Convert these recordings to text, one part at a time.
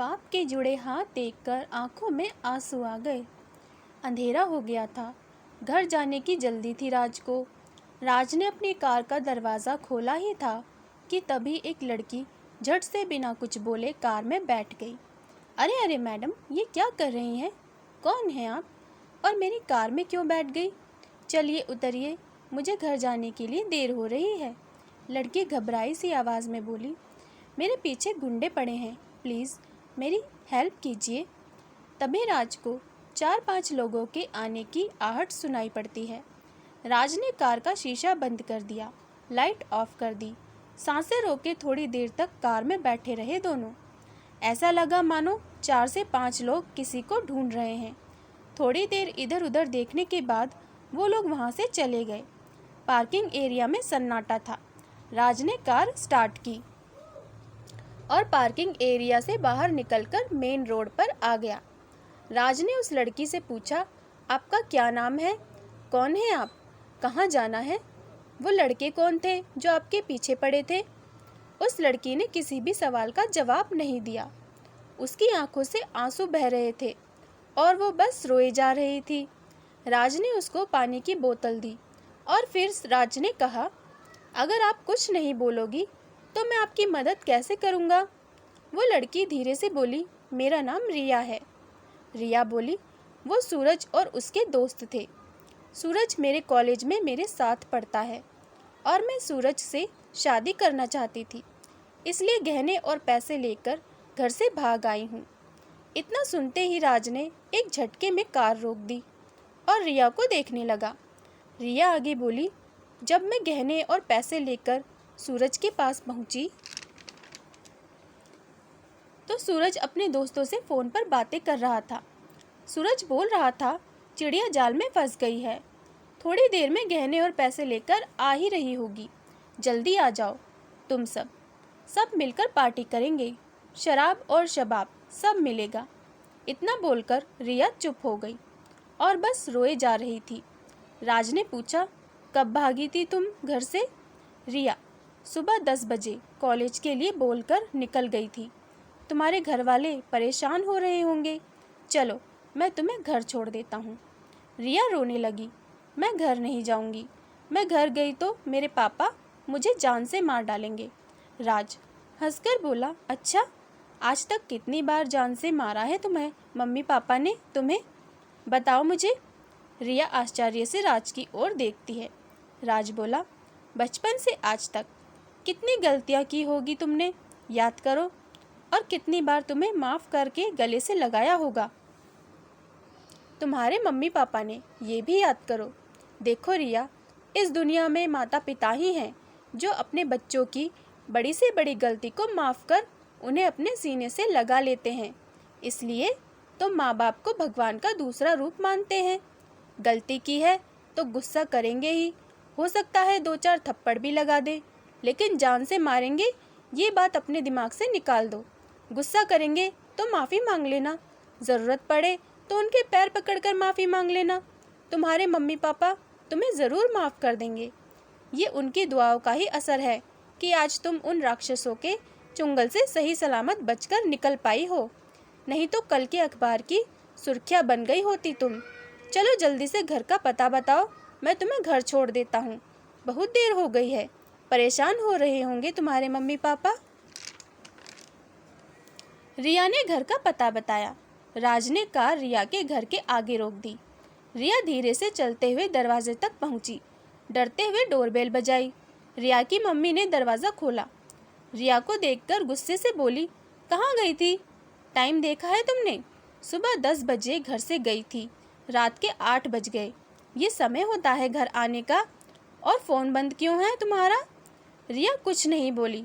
बाप के जुड़े हाथ देखकर आंखों में आंसू आ गए। अंधेरा हो गया था। घर जाने की जल्दी थी राज को। राज ने अपनी कार का दरवाज़ा खोला ही था कि तभी एक लड़की झट से बिना कुछ बोले कार में बैठ गई। अरे अरे मैडम, ये क्या कर रही हैं? कौन हैं आप? और मेरी कार में क्यों बैठ गई? चलिए उतरिए, मुझे घर जाने के लिए देर हो रही है। लड़की घबराई सी आवाज़ में बोली। मेरे पीछे गुंडे पड़े हैं, प्लीज़ मेरी हेल्प कीजिए। तभी राज को 4-5 लोगों के आने की आहट सुनाई पड़ती है। राज ने कार का शीशा बंद कर दिया, लाइट ऑफ कर दी। सांसें रोके थोड़ी देर तक कार में बैठे रहे दोनों। ऐसा लगा मानो 4 से 5 लोग किसी को ढूंढ रहे हैं। थोड़ी देर इधर उधर देखने के बाद वो लोग वहाँ से चले गए। पार्किंग एरिया में सन्नाटा था। राज ने कार स्टार्ट की और पार्किंग एरिया से बाहर निकलकर मेन रोड पर आ गया। राज ने उस लड़की से पूछा, आपका क्या नाम है? कौन है आप? कहाँ जाना है? वो लड़के कौन थे जो आपके पीछे पड़े थे? उस लड़की ने किसी भी सवाल का जवाब नहीं दिया। उसकी आंखों से आंसू बह रहे थे और वो बस रोए जा रही थी। राज ने उसको पानी की बोतल दी और फिर राज ने कहा, अगर आप कुछ नहीं बोलोगी तो मैं आपकी मदद कैसे करूँगा? वो लड़की धीरे से बोली, मेरा नाम रिया है। रिया बोली, वो सूरज और उसके दोस्त थे। सूरज मेरे कॉलेज में मेरे साथ पढ़ता है और मैं सूरज से शादी करना चाहती थी, इसलिए गहने और पैसे लेकर घर से भाग आई हूँ। इतना सुनते ही राज ने एक झटके में कार रोक दी और रिया को देखने लगा। रिया आगे बोली, जब मैं गहने और पैसे लेकर सूरज के पास पहुँची तो सूरज अपने दोस्तों से फ़ोन पर बातें कर रहा था। सूरज बोल रहा था, चिड़िया जाल में फंस गई है, थोड़ी देर में गहने और पैसे लेकर आ ही रही होगी, जल्दी आ जाओ। तुम सब मिलकर पार्टी करेंगे, शराब और शबाब सब मिलेगा। इतना बोलकर रिया चुप हो गई और बस रोए जा रही थी। राज ने पूछा, कब भागी थी तुम घर से? रिया, सुबह 10 बजे कॉलेज के लिए बोलकर निकल गई थी। तुम्हारे घर वाले परेशान हो रहे होंगे, चलो मैं तुम्हें घर छोड़ देता हूँ। रिया रोने लगी, मैं घर नहीं जाऊँगी, मैं घर गई तो मेरे पापा मुझे जान से मार डालेंगे। राज हंसकर बोला, अच्छा, आज तक कितनी बार जान से मारा है तुम्हें मम्मी पापा ने तुम्हें? बताओ मुझे। रिया आश्चर्य से राज की ओर देखती है। राज बोला, बचपन से आज तक कितनी गलतियाँ की होगी तुमने, याद करो, और कितनी बार तुम्हें माफ़ करके गले से लगाया होगा तुम्हारे मम्मी पापा ने, ये भी याद करो। देखो रिया, इस दुनिया में माता पिता ही हैं जो अपने बच्चों की बड़ी से बड़ी गलती को माफ़ कर उन्हें अपने सीने से लगा लेते हैं। इसलिए तो माँ बाप को भगवान का दूसरा रूप मानते हैं। गलती की है तो गुस्सा करेंगे ही, हो सकता है 2-4 थप्पड़ भी लगा दे, लेकिन जान से मारेंगे ये बात अपने दिमाग से निकाल दो। गुस्सा करेंगे तो माफ़ी मांग लेना, ज़रूरत पड़े तो उनके पैर पकड़कर माफ़ी मांग लेना। तुम्हारे मम्मी पापा तुम्हें ज़रूर माफ़ कर देंगे। ये उनकी दुआओं का ही असर है कि आज तुम उन राक्षसों के चुंगल से सही सलामत बचकर निकल पाई हो, नहीं तो कल के अखबार की सुर्खियाँ बन गई होती तुम। चलो जल्दी से घर का पता बताओ, मैं तुम्हें घर छोड़ देता हूँ। बहुत देर हो गई है, परेशान हो रहे होंगे तुम्हारे मम्मी पापा। रिया ने घर का पता बताया। राज ने कार रिया के घर के आगे रोक दी। रिया धीरे से चलते हुए दरवाजे तक पहुंची, डरते हुए डोरबेल बजाई। रिया की मम्मी ने दरवाज़ा खोला। रिया को देखकर गुस्से से बोली, कहाँ गई थी? टाइम देखा है तुमने? सुबह 10 बजे घर से गई थी, रात के 8 बज गए। ये समय होता है घर आने का, और फ़ोन बंद क्यों है तुम्हारा? रिया कुछ नहीं बोली।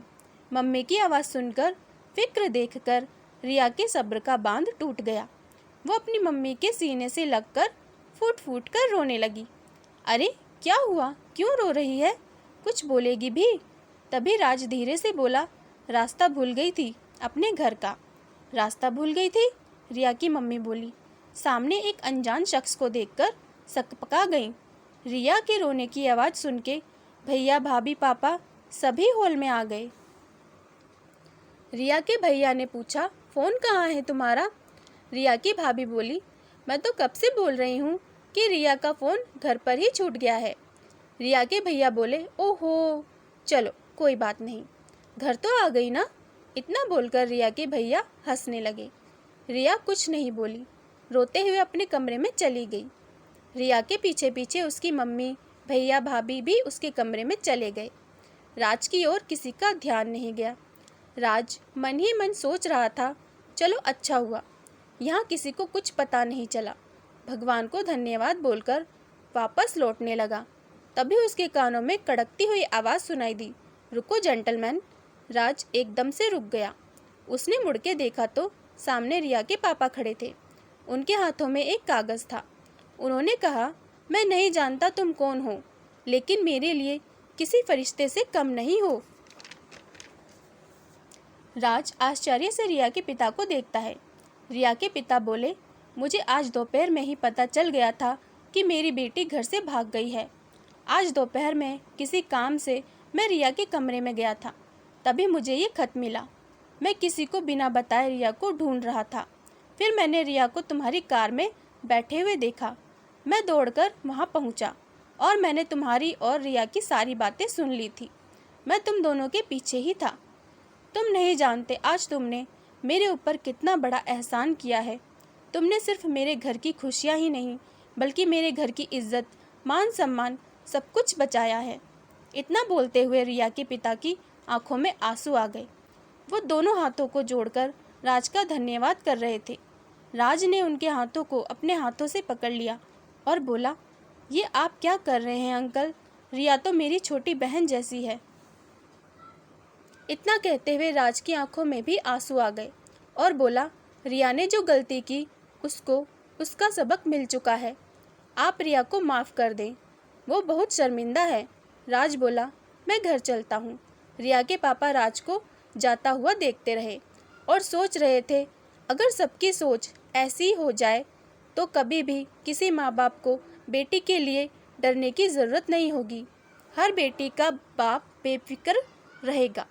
मम्मी की आवाज़ सुनकर, फिक्र देखकर रिया के सब्र का बांध टूट गया। वो अपनी मम्मी के सीने से लगकर फूट फूट कर रोने लगी। अरे क्या हुआ, क्यों रो रही है? कुछ बोलेगी भी? तभी राज धीरे से बोला, रास्ता भूल गई थी अपने घर का। रास्ता भूल गई थी? रिया की मम्मी बोली। सामने एक अनजान शख्स को देखकर सकपका गई। रिया के रोने की आवाज़ सुन के भैया भाभी पापा सभी हॉल में आ गए। रिया के भैया ने पूछा, फ़ोन कहाँ है तुम्हारा? रिया की भाभी बोली, मैं तो कब से बोल रही हूँ कि रिया का फ़ोन घर पर ही छूट गया है। रिया के भैया बोले, ओहो, चलो कोई बात नहीं, घर तो आ गई ना। इतना बोलकर रिया के भैया हंसने लगे। रिया कुछ नहीं बोली, रोते हुए अपने कमरे में चली गई। रिया के पीछे पीछे उसकी मम्मी, भैया, भाभी भी उसके कमरे में चले गए। राज की ओर किसी का ध्यान नहीं गया। राज मन ही मन सोच रहा था, चलो अच्छा हुआ, यहाँ किसी को कुछ पता नहीं चला। भगवान को धन्यवाद बोलकर वापस लौटने लगा। तभी उसके कानों में कड़कती हुई आवाज़ सुनाई दी, रुको जेंटलमैन। राज एकदम से रुक गया। उसने मुड़ के देखा तो सामने रिया के पापा खड़े थे। उनके हाथों में एक कागज़ था। उन्होंने कहा, मैं नहीं जानता तुम कौन हो, लेकिन मेरे लिए किसी फरिश्ते से कम नहीं हो। राज आश्चर्य से रिया के पिता को देखता है। रिया के पिता बोले, मुझे आज दोपहर में ही पता चल गया था कि मेरी बेटी घर से भाग गई है। आज दोपहर में किसी काम से मैं रिया के कमरे में गया था, तभी मुझे ये खत मिला। मैं किसी को बिना बताए रिया को ढूंढ रहा था। फिर मैंने रिया को तुम्हारी कार में बैठे हुए देखा। मैं दौड़कर वहाँ पहुँचा और मैंने तुम्हारी और रिया की सारी बातें सुन ली थी। मैं तुम दोनों के पीछे ही था। तुम नहीं जानते आज तुमने मेरे ऊपर कितना बड़ा एहसान किया है। तुमने सिर्फ मेरे घर की खुशियाँ ही नहीं, बल्कि मेरे घर की इज्जत, मान सम्मान सब कुछ बचाया है। इतना बोलते हुए रिया के पिता की आंखों में आंसू आ गए। वो दोनों हाथों को जोड़कर राज का धन्यवाद कर रहे थे। राज ने उनके हाथों को अपने हाथों से पकड़ लिया और बोला, ये आप क्या कर रहे हैं अंकल? रिया तो मेरी छोटी बहन जैसी है। इतना कहते हुए राज की आंखों में भी आंसू आ गए और बोला, रिया ने जो गलती की उसको उसका सबक मिल चुका है। आप रिया को माफ़ कर दें, वो बहुत शर्मिंदा है। राज बोला, मैं घर चलता हूँ। रिया के पापा राज को जाता हुआ देखते रहे और सोच रहे थे, अगर सबकी सोच ऐसी हो जाए तो कभी भी किसी माँ बाप को बेटी के लिए डरने की ज़रूरत नहीं होगी। हर बेटी का बाप बेफिक्र रहेगा।